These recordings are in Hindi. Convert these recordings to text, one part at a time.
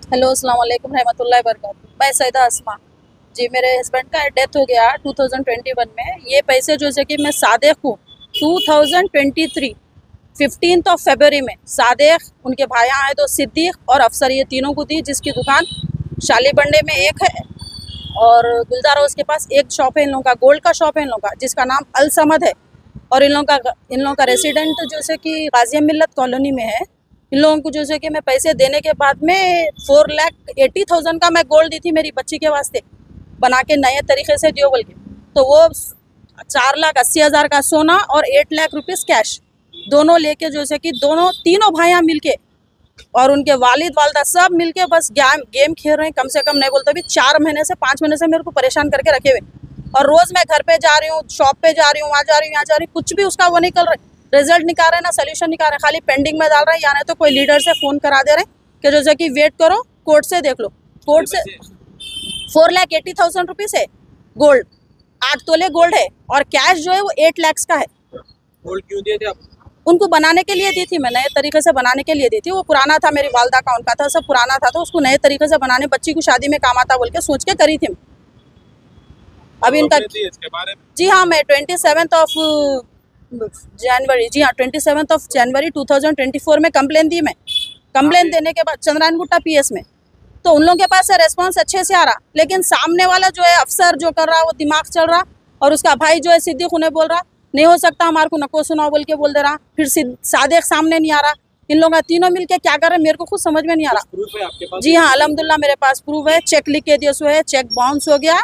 हेलो, अस्सलाम वालेकुम रहमतुल्लाहि वबरकातुहू। मैं सईदा अस्मा जी, मेरे हस्बैंड का डेथ हो गया 2021 में। ये पैसे जो है कि मैं सादेक को 2023 15 ऑफ फरवरी में सादेक, उनके भाई हैं तो सिद्दीक और अफसर, ये तीनों को दी, जिसकी दुकान शाली बंडे में एक है और गुलजार हाउस के पास एक शॉप है। इन लोगों का गोल्ड का शॉप है इन लोगों का, जिसका नाम अल समद है। और इन लोगों का रेसिडेंट जो है कि गाजिया मिल्लत कॉलोनी में है। इन लोगों को जो है कि मैं पैसे देने के बाद में 4,80,000 का मैं गोल्ड दी थी मेरी बच्ची के वास्ते, बना के नए तरीके से दियो बोल के। तो वो 4,80,000 का सोना और 8 लाख रुपीस कैश दोनों लेके जो है कि तीनों भाइयाँ मिलके और उनके वालिद वालदा सब मिलके बस गेम खेल रहे हैं। कम से कम नहीं बोलते भी 4 महीने से 5 महीने से मेरे को परेशान करके रखे हुए। और रोज मैं घर पे जा रही हूँ, शॉप पे जा रही हूँ, वहाँ जा रही हूँ, यहाँ जा रही हूँ, कुछ भी उसका वो निकल रहा है, रिजल्ट निकाल रहे हैं ना सोल्यूशन निकाल रहे हैं, खाली पेंडिंग में डाल रहे हैं। या नहीं तो कोई लीडर से फोन करा दे रहे हैं कि जो है कि वेट करो, कोर्ट से देख लो। कोर्ट से 4,80,000 रुपीज है गोल्ड, 8 तोले गोल्ड है और कैश जो है वो 8 लाख का है। गोल्ड क्यों दिए थे आप? उनको बनाने के लिए दी थी मैं, नए तरीके से बनाने के लिए दी थी। वो पुराना था, मेरी वालदा का उनका था, सब पुराना था, तो उसको नए तरीके से बनाने, बच्ची को शादी में काम आता बोल के सोच के करी थी। अभी इनका इसके बारे में? जी हाँ, मैं 27 ऑफ जनवरी, जी हाँ 27 ऑफ जनवरी 2024 में कंप्लेन दी। मैं कंप्लेन देने के बाद चंद्रायन गुट्टा पीएस में, तो उन लोगों के पास से रेस्पॉन्स अच्छे से आ रहा, लेकिन सामने वाला जो है अफसर जो कर रहा वो दिमाग चल रहा, और उसका भाई जो है सिद्दीक उन्हें बोल रहा नहीं हो सकता, हमारे को नको सुनाओ बोल के बोल दे रहा। फिर सादेक सामने नहीं आ रहा। इन लोग तीनों मिलके क्या कर रहे हैं मेरे को खुद समझ में नहीं आ रहा। प्रूफ है आपके पास? जी हाँ, अल्हम्दुलिल्लाह मेरे पास प्रूफ है, चेक लिख के दिए सो है, चेक बाउंस हो गया।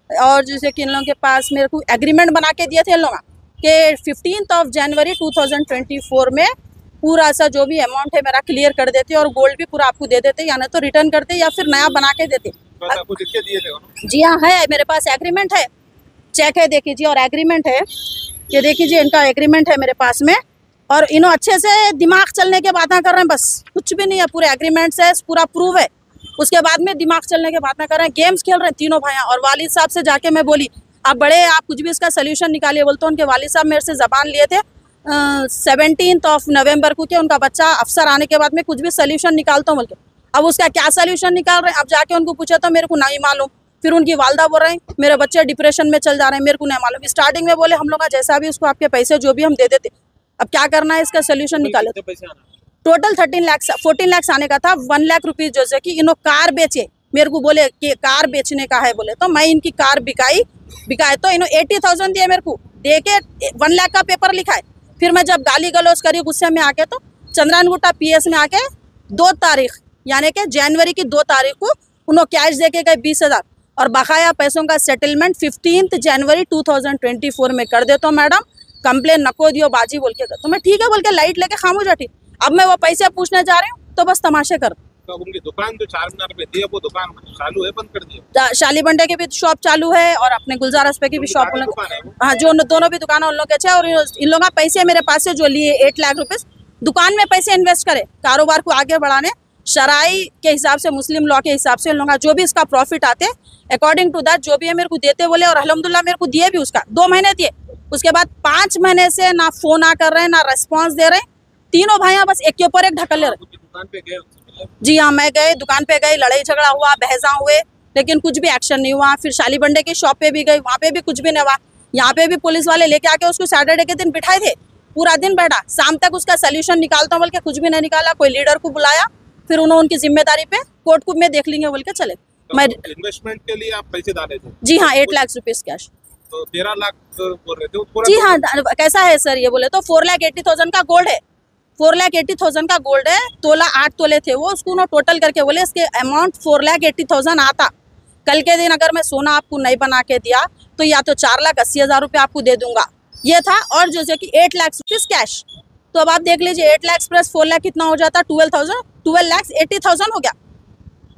और जैसे कि इन लोगों के पास मेरे को एग्रीमेंट बना के दिए थे इन लोग के 15 ऑफ जनवरी 2024 में पूरा सा जो भी अमाउंट है मेरा क्लियर कर देते और गोल्ड भी पूरा आपको दे देते, या नहीं तो रिटर्न करते या फिर नया बना के देते। आपको लिख के दिए थे? जी हाँ, है मेरे पास एग्रीमेंट है, चेक है, देख लीजिए, और एग्रीमेंट है, ये देख लीजिए, इनका एग्रीमेंट है मेरे पास में। और इन्हों अच्छे से दिमाग चलने के बातें कर रहे हैं, बस कुछ भी नहीं है, पूरे एग्रीमेंट से पूरा प्रूव है। उसके बाद में दिमाग चलने के बातें कर रहे हैं, गेम्स खेल रहे हैं तीनों भाइयाँ। और वालिद साहब से जाके मैं बोली आप बड़े, आप कुछ भी इसका सोल्यूशन निकालिए, बोलते उनके वालिद साहब मेरे से जबान लिए थे 17 ऑफ नवंबर को कि उनका बच्चा अफसर आने के बाद में कुछ भी सोल्यूशन निकालता हूँ बोल के। अब उसका क्या सोल्यूशन निकाल रहे हैं, अब जाके उनको पूछे तो मेरे को नहीं मालूम। फिर उनकी वालदा बोल रहे हैं मेरे बच्चे डिप्रेशन में चल जा रहे हैं, मेरे को नहीं मालूम। स्टार्टिंग में बोले हम लोग जैसा भी उसको आपके पैसे जो भी हम दे देते, अब क्या करना है इसका सोल्यूशन निकाले। टोटल 14 लाख आने का था। 1 लाख रुपीज जो है कि इन्हों कार बेचे, मेरे को बोले कि कार बेचने का है बोले, तो मैं इनकी कार बिकाई तो इन्हों 80,000 दिए मेरे को, दे के 1 लाख का पेपर लिखा है। फिर मैं जब गाली गलौज करी गुस्से में आके, तो चंद्रायन गुट्टा पीएस में आके 2 तारीख यानी कि जनवरी की 2 तारीख को उन्होंने कैश दे के गए 20,000 और बकाया पैसों का सेटलमेंट 15 जनवरी 2024 में कर देता हूँ मैडम, कंप्लेन नको दियो बाजी बोल के। तो मैं ठीक है बोल के लाइट लेके खामोश बैठी। अब मैं वो पैसे पूछने जा रही हूँ तो बस तमाशे कर। तो उनकी दुकान जो 4 मीनार पे थी वो दुकान चालू है, बंद कर दिया? शाली बंडे की भी शॉप चालू है और अपने गुलजार हस्पे की भी शॉप, हाँ जो दोनों भी दुकान उन लोग के अच्छे। और इन लोगों पैसे मेरे पास से जो लिए 8 लाख रुपए दुकान में पैसे इन्वेस्ट करे, कारोबार को आगे बढ़ाने, शराई के हिसाब से, मुस्लिम लॉ के हिसाब से इन लोग जो भी इसका प्रॉफिट आते अकॉर्डिंग टू दैट जो भी है मेरे को देते बोले। और अल्हम्दुलिल्लाह मेरे को दिए भी, उसका 2 महीने दिए, उसके बाद 5 महीने से ना फोन आ कर रहे हैं ना रेस्पॉन्स दे रहे हैं। तीनों भाइयाँ बस एक के ऊपर एक ढकल ले रहे। दुकान पे गए? जी हाँ, मैं गए, दुकान पे गई, लड़ाई झगड़ा हुआ, बहसा हुए, लेकिन कुछ भी एक्शन नहीं हुआ। फिर शाली बंडे की शॉप पे भी गई, वहाँ पे भी कुछ भी नहीं हुआ। यहाँ पे भी पुलिस वाले लेके आके उसको सैटरडे के दिन बिठाए थे, पूरा दिन बैठा, शाम तक उसका सोल्यूशन निकालता हूँ बोल के कुछ भी नहीं निकाला। कोई लीडर को बुलाया, फिर उन्होंने उनकी जिम्मेदारी पे कोर्ट को में देख लेंगे बोल के चले। तो मैं इन्वेस्टमेंट के लिए आप पैसे डाले थे? जी हाँ, 8 लाख रुपीज कैश। तो 13 लाख बोल रहे थे? जी हाँ, कैसा है सर ये बोले तो 4,80,000 का गोल्ड है, 4,80,000 का गोल्ड है, तोला 8 तोले थे वो, उसको टोटल करके बोले इसके अमाउंट 4,80,000 आता। कल के दिन अगर मैं सोना आपको नहीं बना के दिया तो या तो 4,80,000 रुपये आपको दे दूंगा, ये था। और जैसे कि 8 लाख रुपीज कैश। तो अब आप देख लीजिए 8 लाख प्लस 4 लाख कितना हो जाता, 12,80,000 हो गया,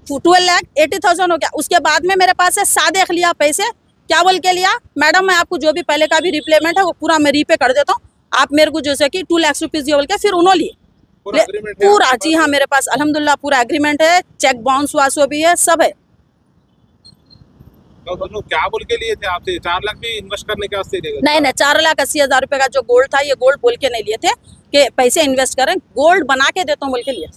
12,80,000 हो गया। उसके बाद में मेरे पास से सादेक लिया पैसे, क्या बोल के लिया, मैडम मैं आपको जो भी पहले का भी रिप्लेमेंट है वो पूरा मैं रीपे कर देता हूँ, आप मेरे को जैसे कि 2 लाख रुपीज दिए बोल के। फिर उन्होंने लिए पूरा, जी हाँ मेरे पास अल्हम्दुलिल्लाह पूरा एग्रीमेंट है, चेक बाउंस वासो भी है, सब है। तो दोनों क्या बोल के लिए थे आपसे? 4 लाख भी इन्वेस्ट करने के वास्ते? नहीं, 4,80,000 रुपए का जो गोल्ड था, ये गोल्ड बोल के नहीं लिए थे कि पैसे इन्वेस्ट करें, गोल्ड बना के देता हूँ बोल के लिए।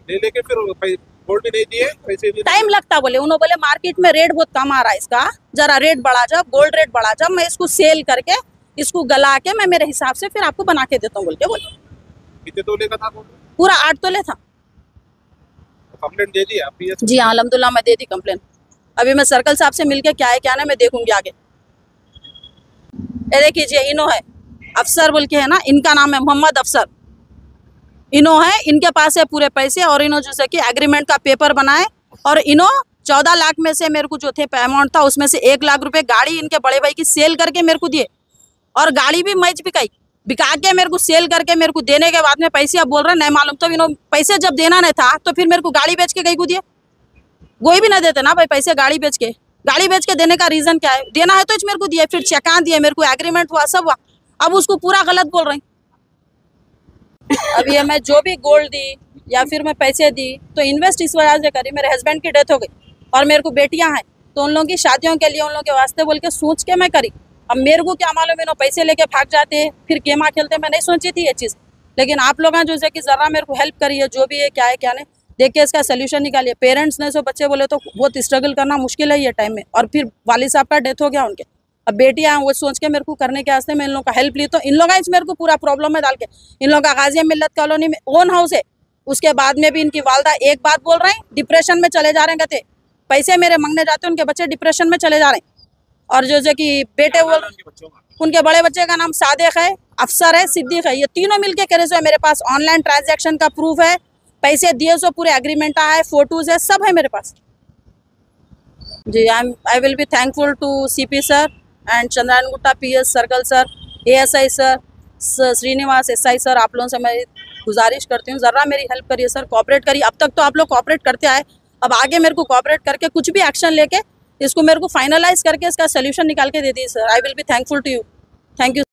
ले लेके फिर गोल्ड नहीं दिए, पैसे भी टाइम लगता बोले, उन्होंने बोले मार्केट में रेट बहुत कम आ रहा है इसका, जरा रेट बढ़ा जब, गोल्ड रेट बढ़ा जब, मैं इसको सेल करके इसको गला के मैं मेरे हिसाब से फिर आपको बना के देता हूँ बोल के बोले। कितने तोले का था गोल्ड? पूरा 8 तोले था। कंप्लेंट दे दी आप? जी हाँ, अल्हम्दुलिल्लाह मैं दे दी कंप्लेन। अभी मैं सर्कल साहब से मिलके क्या है क्या नहीं मैं देखूंगी आगे। ये देखिए जी, इनो है अफसर बोल के है ना, इनका नाम है मोहम्मद अफसर। इनो है, इनके पास है पूरे पैसे, और इनो जैसे कि एग्रीमेंट का पेपर बनाए, और इनो 14 लाख में से मेरे को जो थे अमाउंट था उसमें से 1 लाख रुपए गाड़ी इनके बड़े भाई की सेल करके मेरे को दिए, और गाड़ी भी मैच बिका के मेरे को सेल करके मेरे को देने के बाद में पैसे अब बोल रहे नहीं मालूम। तो इन्होंने पैसे जब देना नहीं था तो फिर मेरे को गाड़ी बेच के कहीं को दिए, कोई भी ना देते ना भाई पैसे, गाड़ी बेच के देने का रीजन क्या है? देना है तो मेरे को दिए, फिर चेका दिए, मेरे को एग्रीमेंट हुआ, सब हुआ, अब उसको पूरा गलत बोल रहे हैं। अब ये मैं जो भी गोल्ड दी या फिर मैं पैसे दी तो इन्वेस्ट इस वजह से करी, मेरे हस्बैंड की डेथ हो गई और मेरे को बेटियां हैं, तो उन लोगों की शादियों के लिए उन लोगों के वास्ते बोल के सोच के मैं करी। अब मेरे को क्या मालूम इन्होंने पैसे लेके भाग जाते फिर गेमा खेलते, मैं नहीं सोची थी ये चीज़, लेकिन आप लोग जो है कि ज़रा मेरे को हेल्प करिए, जो भी है क्या नहीं, देख के इसका सोल्यूशन निकालिए। पेरेंट्स ने सो बच्चे बोले तो बहुत स्ट्रगल करना मुश्किल है ये टाइम में, और फिर वालिद साहब का डेथ हो गया उनके, अब बेटियां वो सोच के मेरे को करने के वास्ते मैं इन लोगों का हेल्प ली, तो इन लोग मेरे को पूरा प्रॉब्लम में डाल के, इन लोगों का गाजिया मिल्लत कॉलोनी में ओन हाउस है, उसके बाद में भी इनकी वालदा एक बात बोल रहे हैं, डिप्रेशन में चले जा रहे हैं, कहते पैसे मेरे मांगने जाते हैं, उनके बच्चे डिप्रेशन में चले जा रहे हैं। और जो कि बेटे बोल उनके बड़े बच्चे का नाम सादिक है, अफसर है, सिद्दीक है, ये तीनों मिलके करे सो मेरे पास ऑनलाइन ट्रांजैक्शन का प्रूफ है, पैसे दिए सो पूरे एग्रीमेंट है, फोटोज है, सब है मेरे पास। जी I will be thankful to CP sir and Chandrayan Gutta PS circle sir, ASI sir, Srinivas SI sir, आप लोगों से मैं गुजारिश करती हूँ ज़रा मेरी हेल्प करिए सर, कोऑपरेट करिए। अब तक तो आप लोग कोऑपरेट करते आए, अब आगे मेरे को कोऑपरेट करके कुछ भी एक्शन लेके इसको मेरे को फाइनलाइज करके इसका सोल्यूशन निकाल के दे दी sir. I will be thankful to you, thank you.